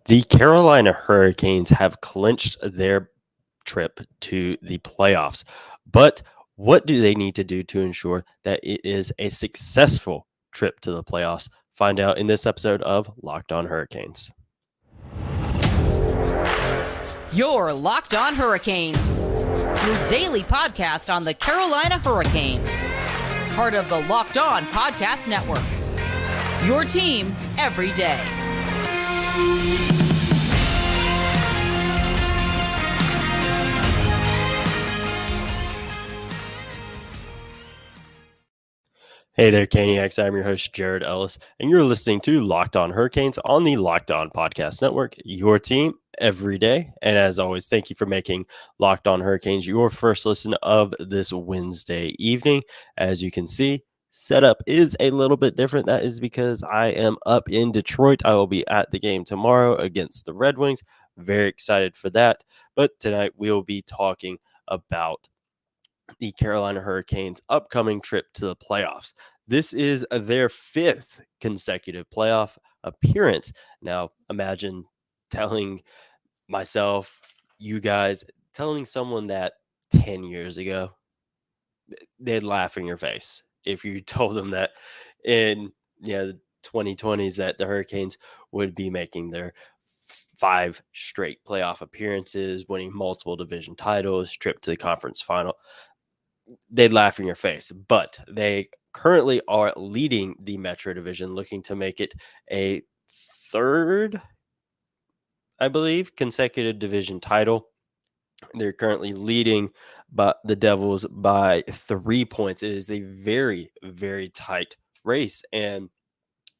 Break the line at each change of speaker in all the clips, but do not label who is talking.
The Carolina Hurricanes have clinched their trip to the playoffs. But what do they need to do to ensure that it is a successful trip to the playoffs? Find out in this episode of Locked On Hurricanes.
Your Locked On Hurricanes, your daily podcast on the Carolina Hurricanes. Part of the Locked On Podcast Network. Your team every day.
Hey there, Caniacs. I'm your host, Jared Ellis, and you're listening to Locked On Hurricanes on the Locked On Podcast Network, your team every day. And as always, thank you for making Locked On Hurricanes your first listen of this Wednesday evening. As you can see, setup is a little bit different. That is because I am up in Detroit. I will be at the game tomorrow against the Red Wings. Very excited for that. But tonight we'll be talking about the Carolina Hurricanes' upcoming trip to the playoffs. This is their fifth consecutive playoff appearance. Now, imagine telling myself, you guys, telling someone that 10 years ago, they'd laugh in your face if you told them that in the 2020s that the Hurricanes would be making their five straight playoff appearances, winning multiple division titles, trip to the conference final. They'd laugh in your face, but they currently are leading the Metro Division, looking to make it a third, I believe, consecutive division title. They're currently leading the Devils by 3 points. It is a very, very tight race. And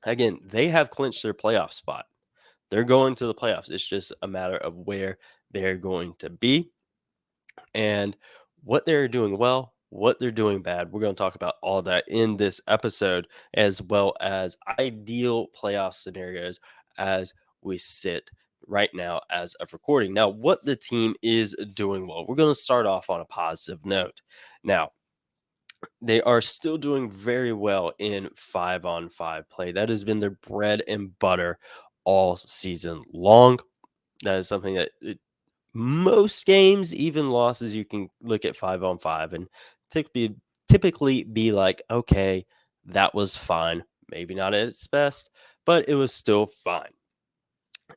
again, they have clinched their playoff spot. They're going to the playoffs. It's just a matter of where they're going to be. And what they're doing well, what they're doing bad. We're going to talk about all that in this episode, as well as ideal playoff scenarios as we sit right now as of recording. Now, what the team is doing well, we're going to start off on a positive note. Now, they are still doing very well in 5-on-5 play. That has been their bread and butter all season long. That is something that most games, even losses, you can look at 5-on-5 and typically be like, okay, that was fine. Maybe not at its best, but it was still fine.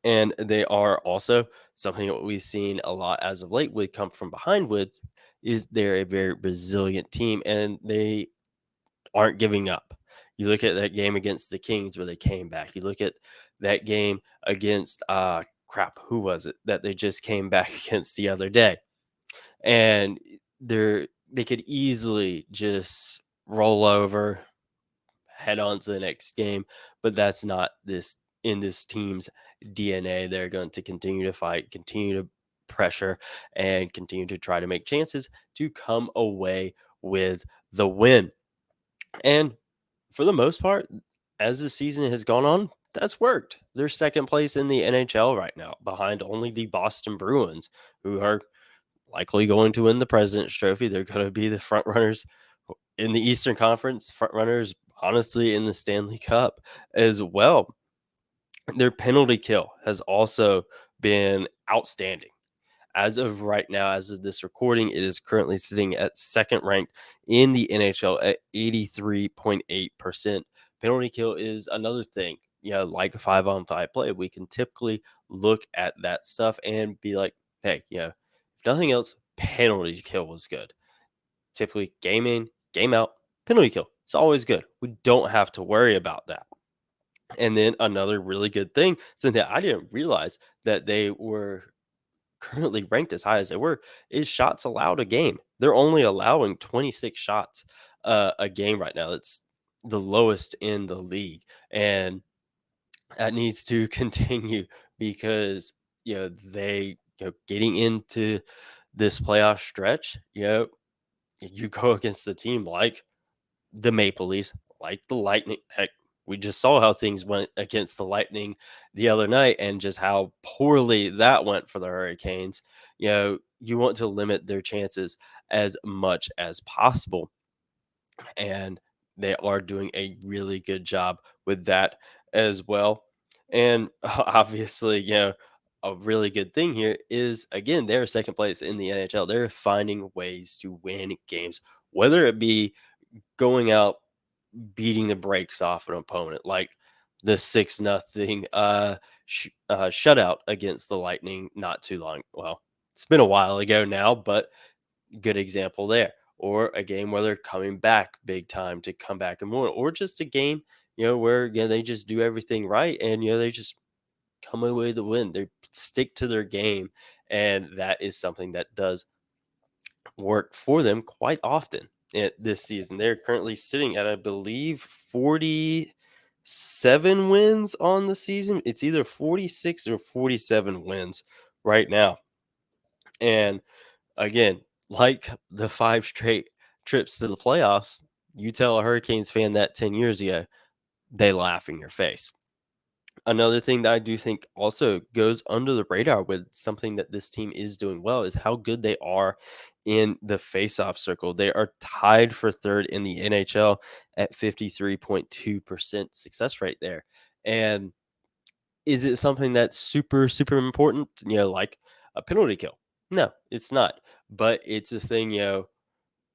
And they are also something that we've seen a lot as of late with come from behind with is they're a very resilient team and they aren't giving up. You look at that game against the Kings where they came back. You look at that game against who was it that they just came back against the other day? And they could easily just roll over, head on to the next game, but that's not this in this team's DNA. They're going to continue to fight, continue to pressure, and continue to try to make chances to come away with the win. And for the most part, as the season has gone on, that's worked. They're second place in the NHL right now, behind only the Boston Bruins, who are likely going to win the President's Trophy. They're going to be the front runners in the Eastern Conference, front runners, honestly, in the Stanley Cup as well. Their penalty kill has also been outstanding. As of right now, as of this recording, it is currently sitting at second ranked in the NHL at 83.8%. Penalty kill is another thing. Like 5-on-5 play, we can typically look at that stuff and be like, hey, if nothing else, penalty kill was good. Typically, game in, game out, penalty kill. It's always good. We don't have to worry about that. And then another really good thing, something that I didn't realize that they were currently ranked as high as they were, is shots allowed a game. They're only allowing 26 shots a game right now. It's the lowest in the league. And that needs to continue because, they, getting into this playoff stretch, you go against a team like the Maple Leafs, like the Lightning. Heck, we just saw how things went against the Lightning the other night and just how poorly that went for the Hurricanes. You want to limit their chances as much as possible. And they are doing a really good job with that as well. And obviously, a really good thing here is, again, they're second place in the NHL. They're finding ways to win games, whether it be going out beating the brakes off an opponent, like the 6-0 shutout against the Lightning not too long. Well, it's been a while ago now, but good example there. Or a game where they're coming back big time to come back and win, or just a game, where they just do everything right and they just come away with the win. They stick to their game, and that is something that does work for them quite often this season. They're currently sitting at, I believe, 47 wins on the season. It's either 46 or 47 wins right now. And again, like the 5 straight trips to the playoffs, you tell a Hurricanes fan that 10 years ago, they laugh in your face. Another thing that I do think also goes under the radar with something that this team is doing well is how good they are in the faceoff circle. They are tied for third in the NHL at 53.2% success rate there. And is it something that's super, super important, like a penalty kill? No, it's not. But it's a thing,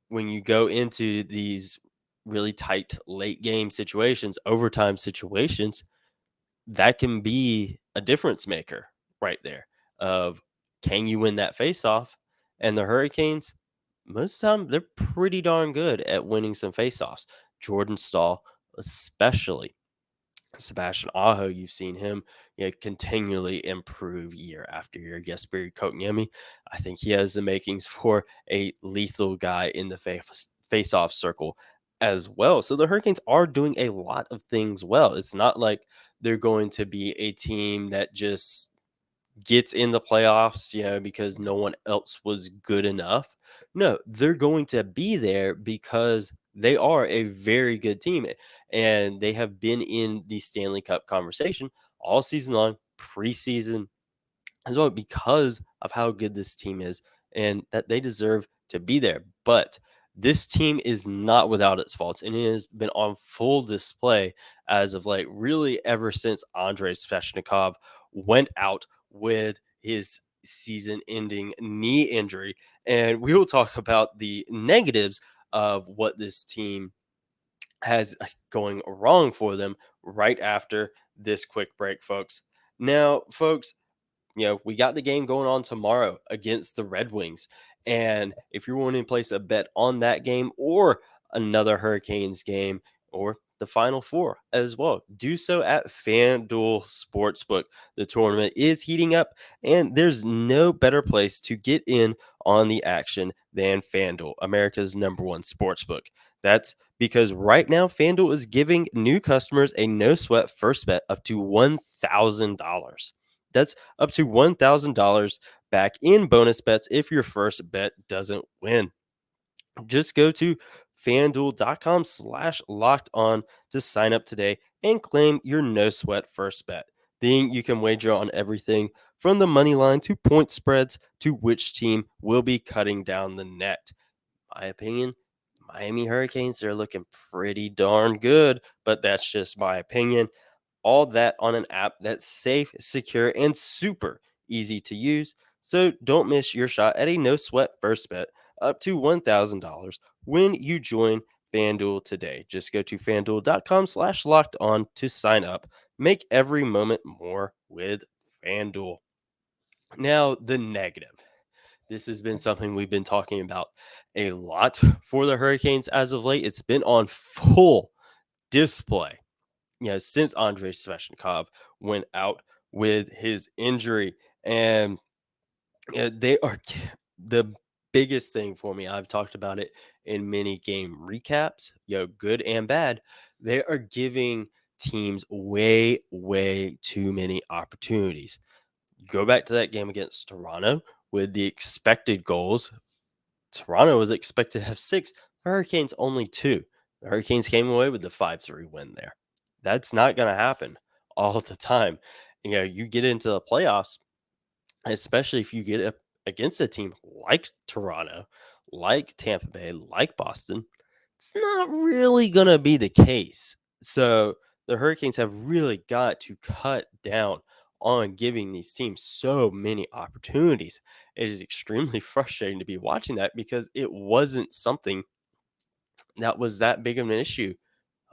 when you go into these really tight late game situations, overtime situations, that can be a difference maker right there of, can you win that faceoff? And the Hurricanes, most of the time, they're pretty darn good at winning some faceoffs. Jordan Stahl, especially. Sebastian Aho, you've seen him, continually improve year after year. Jesperi Kotkaniemi, I think he has the makings for a lethal guy in the face-off circle as well. So the Hurricanes are doing a lot of things well. It's not like they're going to be a team that just gets in the playoffs, because no one else was good enough. No, they're going to be there because they are a very good team, and they have been in the Stanley Cup conversation all season long, preseason as well, because of how good this team is and that they deserve to be there. But this team is not without its faults, and it has been on full display as of late, really ever since Andrei Svechnikov went out with his season ending knee injury. And we will talk about the negatives of what this team has going wrong for them right after this quick break, folks. Now, folks, we got the game going on tomorrow against the Red Wings. And if you're wanting to place a bet on that game or another Hurricanes game or the Final Four as well, do so at FanDuel Sportsbook. The tournament is heating up, and there's no better place to get in on the action than FanDuel, America's #1 sportsbook. That's because right now, FanDuel is giving new customers a no sweat first bet up to $1,000. That's up to $1,000 back in bonus bets if your first bet doesn't win. Just go to fanduel.com/locked on to sign up today and claim your no sweat first bet. Then you can wager on everything from the money line to point spreads to which team will be cutting down the net. My opinion, Miami Hurricanes are looking pretty darn good, but that's just my opinion. All that on an app that's safe, secure, and super easy to use. So don't miss your shot at a no sweat first bet up to $1,000 when you join FanDuel today. Just go to fanduel.com/locked on to sign up. Make every moment more with FanDuel. Now, the negative. This has been something we've been talking about a lot for the Hurricanes as of late. It's been on full display, since Andrei Svechnikov went out with his injury. And they are the biggest thing for me. I've talked about it in many game recaps, good and bad. They are giving teams way, way too many opportunities. Go back to that game against Toronto with the expected goals. Toronto was expected to have 6, the Hurricanes only 2. The Hurricanes came away with the 5-3 win there. That's not going to happen all the time. You get into the playoffs, especially if you get up against a team like Toronto, like Tampa Bay, like Boston, it's not really going to be the case. So the Hurricanes have really got to cut down on giving these teams so many opportunities. It is extremely frustrating to be watching that because it wasn't something that was that big of an issue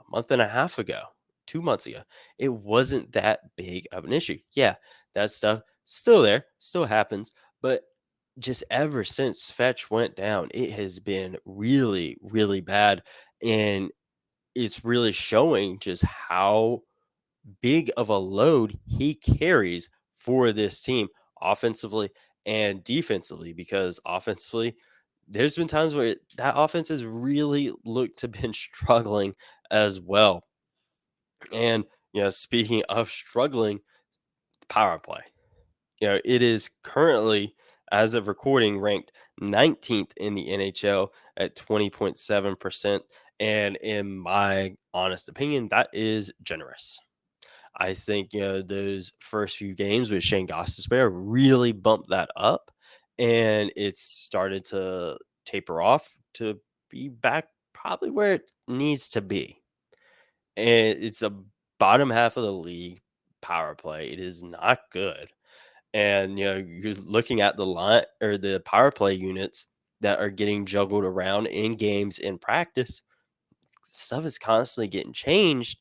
a month and a half ago, 2 months ago. It wasn't that big of an issue. Yeah, that stuff still there, still happens, but just ever since Fetch went down, it has been really, really bad. And it's really showing just how big of a load he carries for this team offensively and defensively, because offensively there's been times where that offense has really looked to been struggling as well. And speaking of struggling, power play, it is currently, as of recording, ranked 19th in the NHL at 20.7%, and in my honest opinion, that is generous. I think, those first few games with Shane Gostisbehere really bumped that up, and it's started to taper off to be back probably where it needs to be. And it's a bottom half of the league power play. It is not good. And, you're looking at the line or the power play units that are getting juggled around in games in practice. Stuff is constantly getting changed,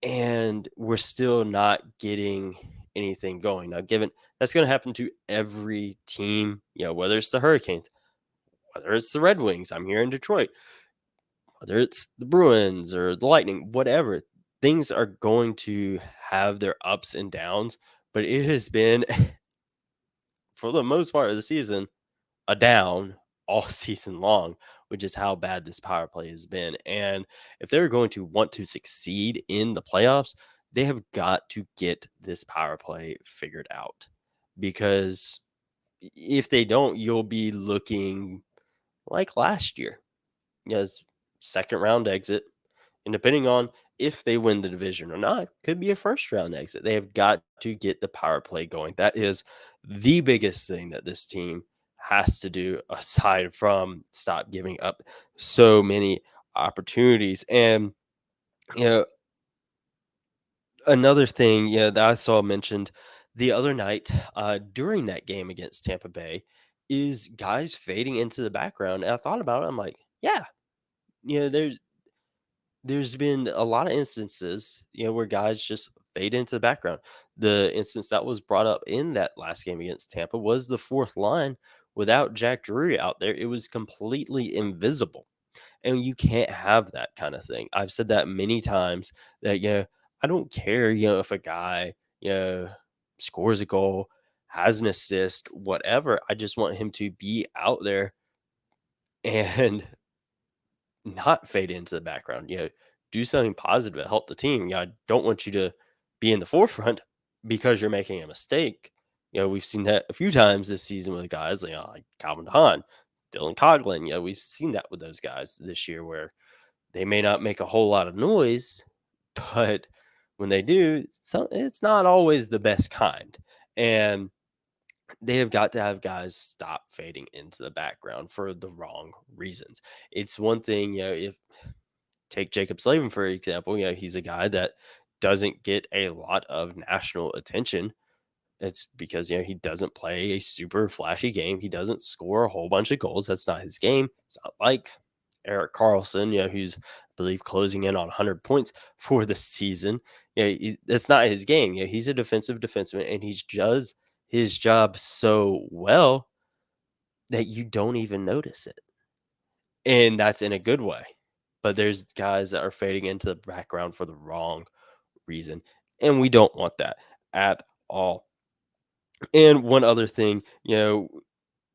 and we're still not getting anything going. Now, given that's going to happen to every team, whether it's the Hurricanes, whether it's the Red Wings, I'm here in Detroit, whether it's the Bruins or the Lightning, whatever, things are going to have their ups and downs. But it has been, for the most part of the season, a down all season long, which is how bad this power play has been. And if they're going to want to succeed in the playoffs, they have got to get this power play figured out. Because if they don't, you'll be looking like last year, as second round exit. And depending on if they win the division or not, could be a first round exit. They have got to get the power play going. That is the biggest thing that this team has to do, aside from stop giving up so many opportunities. And, you know, another thing, that I saw mentioned the other night during that game against Tampa Bay is guys fading into the background. And I thought about it. I'm like, yeah, there's been a lot of instances, where guys just fade into the background. The instance that was brought up in that last game against Tampa was the fourth line. Without Jack Drury out there, it was completely invisible. And you can't have that kind of thing. I've said that many times that, I don't care, if a guy, scores a goal, has an assist, whatever. I just want him to be out there and not fade into the background. Do something positive to help the team. I don't want you to be in the forefront because you're making a mistake. We've seen that a few times this season with guys like Calvin Hahn, Dylan Coughlin. We've seen that with those guys this year where they may not make a whole lot of noise, but when they do, it's not always the best kind. And they have got to have guys stop fading into the background for the wrong reasons. It's one thing, if take Jacob Slavin, for example, he's a guy that doesn't get a lot of national attention. It's because, he doesn't play a super flashy game. He doesn't score a whole bunch of goals. That's not his game. It's not like Eric Carlson, who's, I believe, closing in on 100 points for the season. That's not his game. He's a defensive defenseman, and he does his job so well that you don't even notice it. And that's in a good way. But there's guys that are fading into the background for the wrong reason. And we don't want that at all. And one other thing,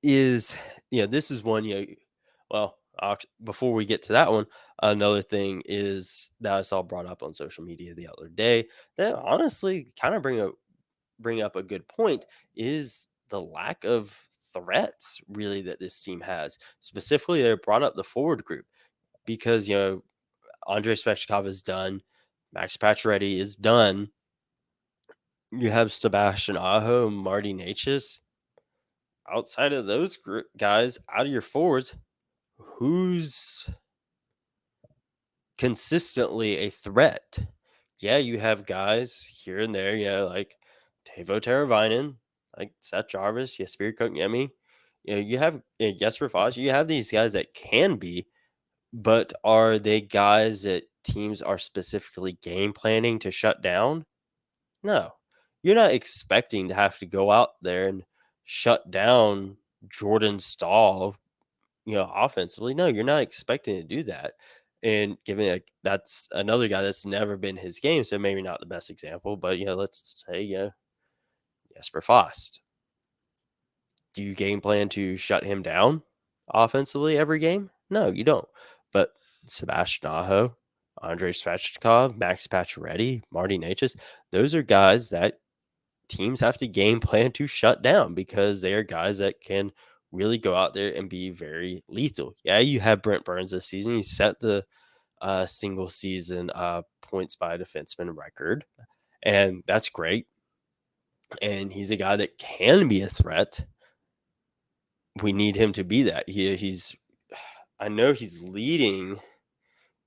is, this is one, well, before we get to that one, another thing is that I saw brought up on social media the other day that honestly kind of bring up a good point is the lack of threats really that this team has. Specifically, they brought up the forward group because, Andrei Svechnikov is done. Max Pacioretty is done. You have Sebastian Aho, Marty Necas. Outside of those guys, out of your forwards, who's consistently a threat? yeah, you have guys here and there, like Tavo Teravainen, like Seth Jarvis, Jesperi Kotkaniemi. You have Jesper Foss. You have these guys that can be, but are they guys that teams are specifically game planning to shut down? No. You're not expecting to have to go out there and shut down Jordan Stahl, offensively. No, you're not expecting to do that. And given that's another guy that's never been his game, so maybe not the best example, but let's say Jesper Fast. Do you game plan to shut him down offensively every game? No, you don't. But Sebastian Aho, Andrei Svechnikov, Max Pacioretty, Marty Necas, those are guys that teams have to game plan to shut down because they are guys that can really go out there and be very lethal. Yeah, you have Brent Burns this season. He set the single season points by defenseman record, and that's great. And he's a guy that can be a threat. We need him to be that. I know he's leading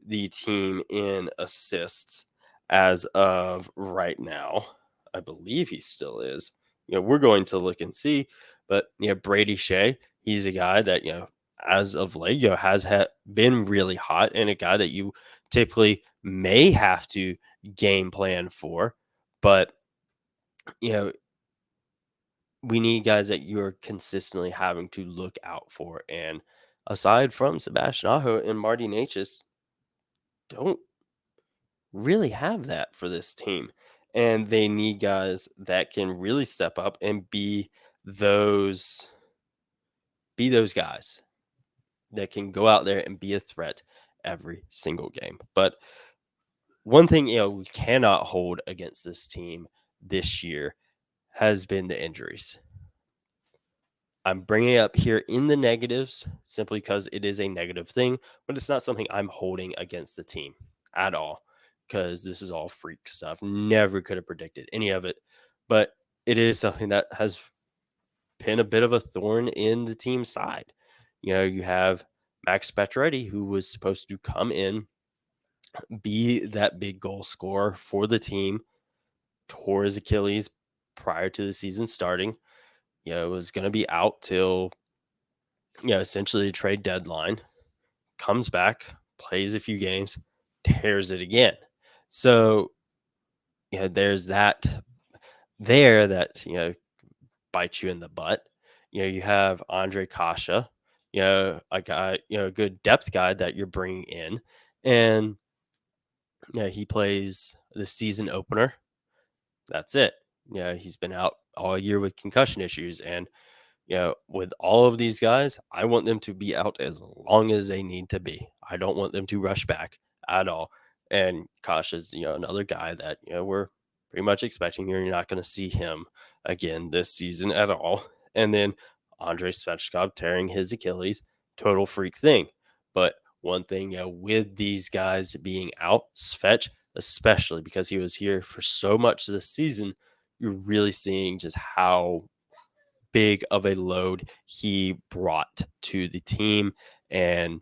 the team in assists as of right now. I believe he still is. We're going to look and see. But Brady Shea, he's a guy that as of late has been really hot, and a guy that you typically may have to game plan for. But we need guys that you're consistently having to look out for. And aside from Sebastian Aho and Marty Necas, don't really have that for this team. And they need guys that can really step up and be those guys that can go out there and be a threat every single game. But one thing we cannot hold against this team this year has been the injuries. I'm bringing it up here in the negatives simply because it is a negative thing, but it's not something I'm holding against the team at all, because this is all freak stuff. Never could have predicted any of it, but it is something that has been a bit of a thorn in the team's side. You have Max Pacioretty, who was supposed to come in, be that big goal scorer for the team, tore his Achilles prior to the season starting. Was going to be out till essentially the trade deadline, comes back, plays a few games, tears it again. So, there's that there that, bites you in the butt. You have Andre Kasha, a guy, a good depth guy that you're bringing in. And, he plays the season opener. That's it. He's been out all year with concussion issues. And, with all of these guys, I want them to be out as long as they need to be. I don't want them to rush back at all. And Kosh is, another guy that, we're pretty much expecting you're not going to see him again this season at all. And then Andrei Svechnikov tearing his Achilles, total freak thing. But one thing, with these guys being out, Svech, especially because he was here for so much this season, you're really seeing just how big of a load he brought to the team. And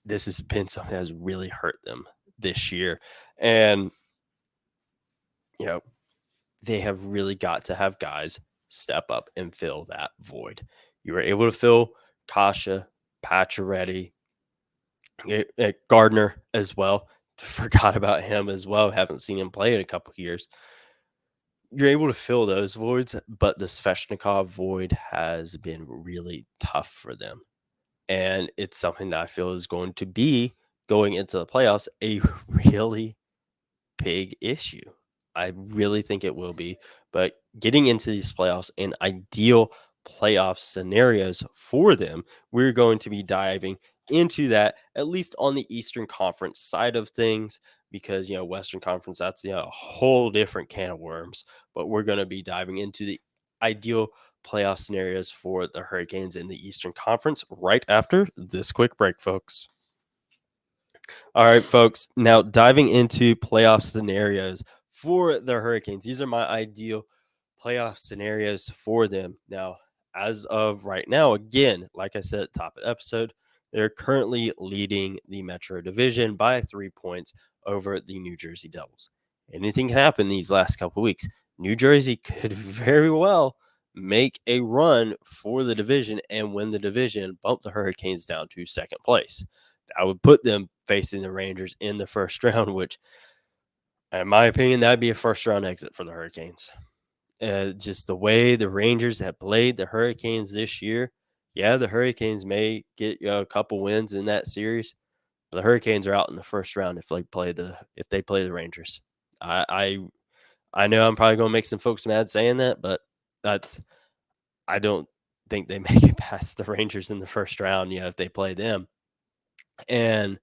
this has been something that has really hurt them this year. And, they have really got to have guys step up and fill that void. You were able to fill Kasha, Pacioretty, Gardner as well. Forgot about him as well. Haven't seen him play in a couple of years. You're able to fill those voids, but the Svechnikov void has been really tough for them. And it's something that I feel is going to be, going into the playoffs, a really big issue. I really think it will be. But getting into these playoffs in ideal playoff scenarios for them, we're going to be diving into that, at least on the Eastern Conference side of things, because Western Conference, that's a whole different can of worms. But we're going to be diving into the ideal playoff scenarios for the Hurricanes in the Eastern Conference right after this quick break, folks. All right, folks. Now diving into playoff scenarios for the Hurricanes. These are my ideal playoff scenarios for them. Now, as of right now, again, like I said at the top of the episode, they're currently leading the Metro Division by 3 points over the New Jersey Devils. Anything can happen these last couple weeks. New Jersey could very well make a run for the division and win the division, bump the Hurricanes down to second place. That would put them facing the Rangers in the first round, which, in my opinion, that'd be a first round exit for the Hurricanes. Just the way the Rangers have played the Hurricanes this year, yeah, the Hurricanes may get a couple wins in that series, but the Hurricanes are out in the first round if they play the Rangers. I know I'm probably going to make some folks mad saying that, but I don't think they make it past the Rangers in the first round. If they play them, and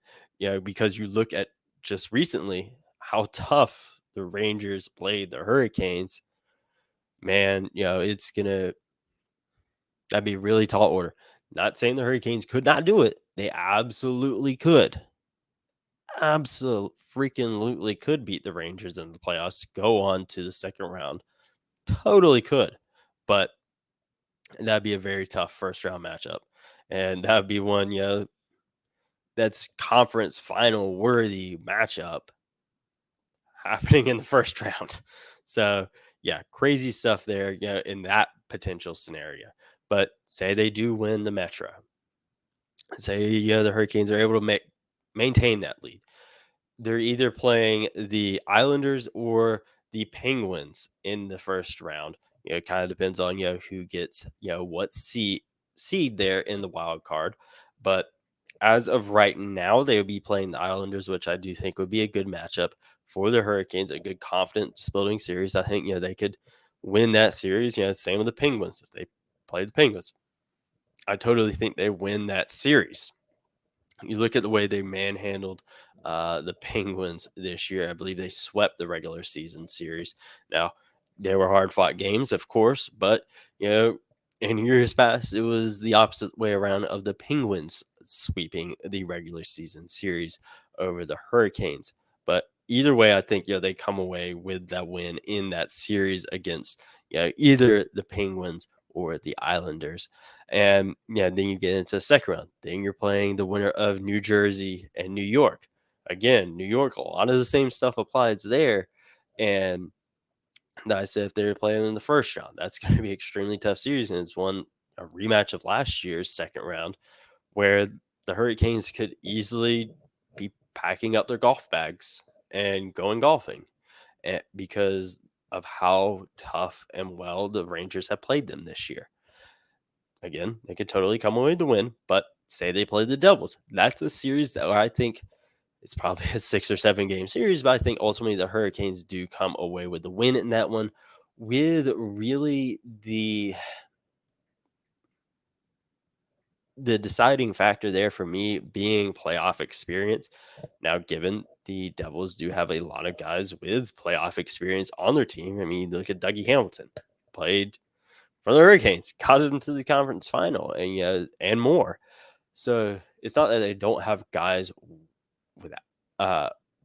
because you look at just recently how tough the Rangers played the Hurricanes, man, that'd be a really tall order. Not saying the Hurricanes could not do it. They absolutely could. Absolutely freaking could beat the Rangers in the playoffs, go on to the second round. Totally could. But that'd be a very tough first round matchup. And that'd be one, that's conference final worthy matchup happening in the first round. So, yeah, crazy stuff there, in that potential scenario. But say they do win the Metro. Say, the Hurricanes are able to maintain that lead. They're either playing the Islanders or the Penguins in the first round. It kind of depends on who gets what seed there in the wild card. But as of right now, they would be playing the Islanders, which I do think would be a good matchup for the Hurricanes. A good confidence building series. I think they could win that series. Same with the Penguins if they play the Penguins. I totally think they win that series. You look at the way they manhandled the Penguins this year. I believe they swept the regular season series. Now, they were hard fought games, of course, but in years past, it was the opposite way around of the Penguins sweeping the regular season series over the Hurricanes. But either way, I think they come away with that win in that series against either the Penguins or the Islanders. And then you get into the second round. Then you're playing the winner of New Jersey and New York. Again, New York, a lot of the same stuff applies there. And I said if they're playing in the first round, that's going to be an extremely tough series. And it's a rematch of last year's second round where the Hurricanes could easily be packing up their golf bags and going golfing because of how tough and well the Rangers have played them this year. Again, they could totally come away with the win, but say they play the Devils. That's a series that I think it's probably a 6 or 7 game series, but I think ultimately the Hurricanes do come away with the win in that one with really the deciding factor there for me being playoff experience. Now, given the Devils do have a lot of guys with playoff experience on their team, I mean, look at Dougie Hamilton, played for the Hurricanes, got into the conference final, and more. So it's not that they don't have guys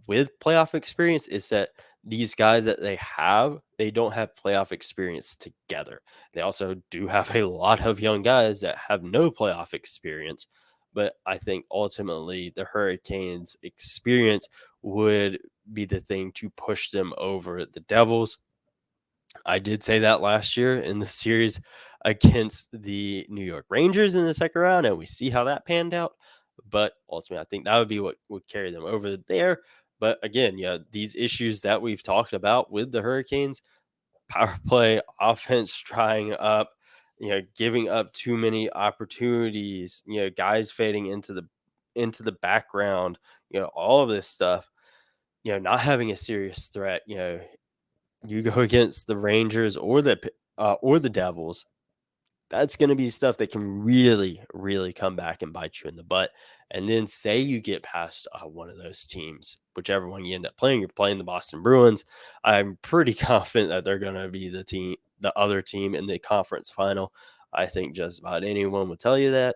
with playoff experience. It's that these guys that they don't have playoff experience together. They also do have a lot of young guys that have no playoff experience. But I think ultimately the Hurricanes' experience would be the thing to push them over the Devils. I did say that last year in the series against the New York Rangers in the second round, and we see how that panned out. But ultimately, I think that would be what would carry them over there. But again, these issues that we've talked about with the Hurricanes, power play, offense trying up, giving up too many opportunities, guys fading into the background, all of this stuff, not having a serious threat, you go against the Rangers or the Devils, that's going to be stuff that can really, really come back and bite you in the butt. And then say you get past one of those teams, whichever one you end up playing, you're playing the Boston Bruins. I'm pretty confident that they're going to be the other team in the conference final. I think just about anyone would tell you that.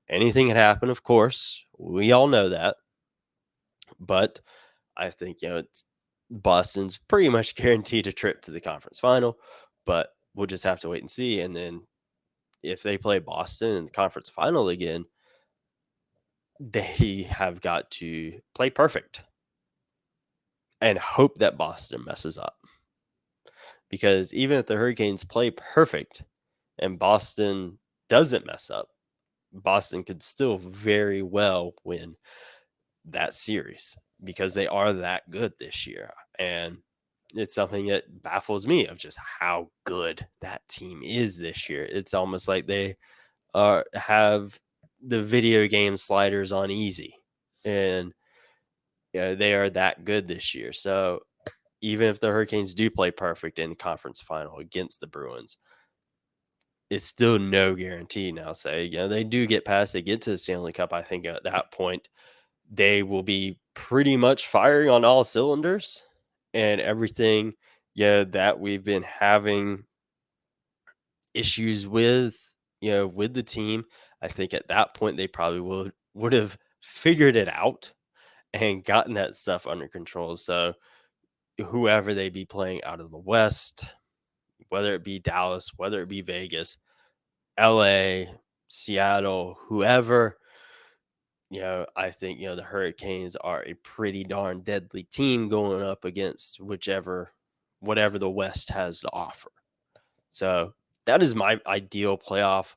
Anything can happen, of course. We all know that. But I think, Boston's pretty much guaranteed a trip to the conference final, but we'll just have to wait and see. And then if they play Boston in the conference final again, they have got to play perfect. and hope that Boston messes up. Because even if the Hurricanes play perfect and Boston doesn't mess up, Boston could still very well win that series because they are that good this year. And it's something that baffles me of just how good that team is this year. It's almost like they have the video game sliders on easy, and they are that good this year. So even if the Hurricanes do play perfect in the conference final against the Bruins, it's still no guarantee now. Say, they do get past, they get to the Stanley Cup. I think at that point, they will be pretty much firing on all cylinders, and everything, that we've been having issues with, with the team. I think at that point, they probably would have figured it out and gotten that stuff under control. So whoever they be playing out of the West, whether it be Dallas, whether it be Vegas, LA, Seattle, whoever, I think, the Hurricanes are a pretty darn deadly team going up against whatever the West has to offer. So that is my ideal playoff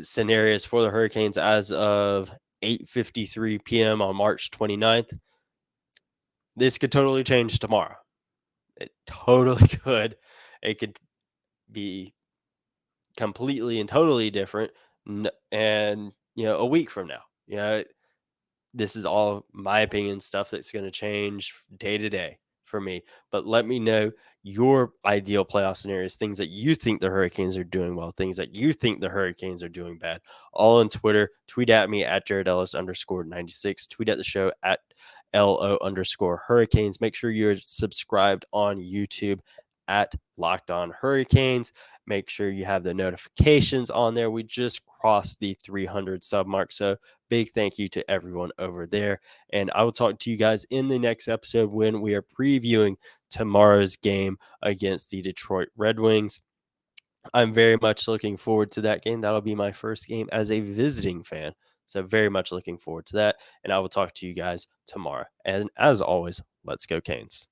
scenarios for the Hurricanes as of 8:53 p.m. on March 29th. This could totally change tomorrow. It totally could. It could be completely and totally different, and a week from now. This is all my opinion, stuff that's going to change day to day for me. But let me know your ideal playoff scenarios, things that you think the Hurricanes are doing well, things that you think the Hurricanes are doing bad. All on Twitter. Tweet at me at Jared Ellis _96. Tweet at the show at LO_Hurricanes. Make sure you're subscribed on YouTube at Locked On Hurricanes. Make sure you have the notifications on there. We just crossed the 300 sub mark. So big thank you to everyone over there. And I will talk to you guys in the next episode when we are previewing tomorrow's game against the Detroit Red Wings. I'm very much looking forward to that game. That'll be my first game as a visiting fan. So very much looking forward to that. And I will talk to you guys tomorrow. And as always, let's go Canes.